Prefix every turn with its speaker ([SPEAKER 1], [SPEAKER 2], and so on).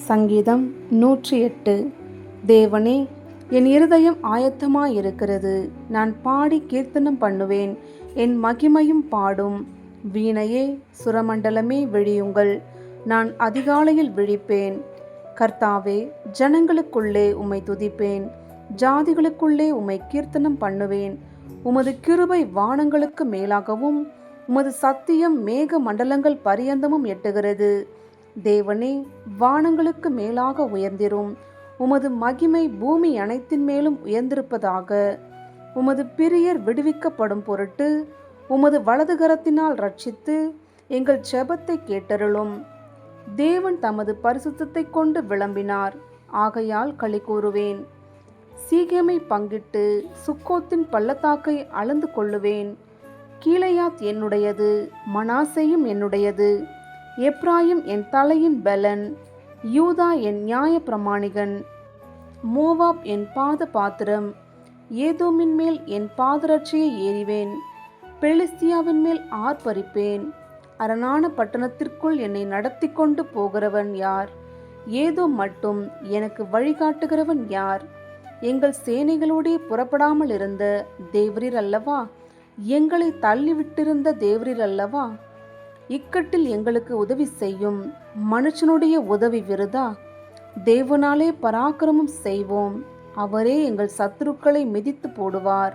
[SPEAKER 1] சங்கீதம் 108. தேவனே, என் இருதயம் ஆயத்தமாயிருக்கிறது. நான் பாடி கீர்த்தனம் பண்ணுவேன். என் மகிமையும் பாடும். வீணையே, சுரமண்டலமே விழியுங்கள். நான் அதிகாலையில் விழிப்பேன். கர்த்தாவே, ஜனங்களுக்குள்ளே உம்மை துதிப்பேன். ஜாதிகளுக்குள்ளே உம்மை கீர்த்தனம் பண்ணுவேன். உமது கிருபை வானங்களுக்கு மேலாகவும் உமது சத்தியம் மேக மண்டலங்கள் பரியந்தமும் எட்டுகிறது. தேவனே, வானங்களுக்கு மேலாக உயர்ந்திரும். உமது மகிமை பூமி அனைத்தின் மேலும் உயர்ந்திருப்பதாக. உமது பிரியர் விடுவிக்கப்படும் பொருட்டு உமது வலதுகரத்தினால் ரட்சித்து எங்கள் ஜெபத்தை கேட்டருளும். தேவன் தமது பரிசுத்தத்தை கொண்டு விளம்பினார், ஆகையால் களி கூறுவேன். சீகேமை பங்கிட்டு சுக்கோத்தின் பள்ளத்தாக்கை அளந்து கொள்ளுவேன். கீலேயாத் என்னுடையது, மனாசேயும் என்னுடையது. எப்ராயிம் என் தலையின் பெலன், யூதா என் நியாய பிரமாணிகன். மோவாப் என் பாத பாத்திரம். ஏதோமின் மேல் என் பாதரட்சியை ஏறிவேன். பெலிஸ்தியாவின் மேல் ஆர்ப்பரிப்பேன். அரணான பட்டணத்திற்குள் என்னை நடத்தி கொண்டு போகிறவன் யார்? ஏதோ மட்டும் எனக்கு வழிகாட்டுகிறவன் யார்? எங்கள் சேனைகளோடே புறப்படாமல் இருந்த தேவரீர் அல்லவா? எங்களை தள்ளிவிட்டிருந்த தேவரீர் அல்லவா? இக்கட்டில் எங்களுக்கு உதவி செய்யும். மனுஷனுடைய உதவி விருதா? தேவனாலே பராக்கிரமம் செய்வோம். அவரே எங்கள் சத்துருக்களை மிதித்து போடுவார்.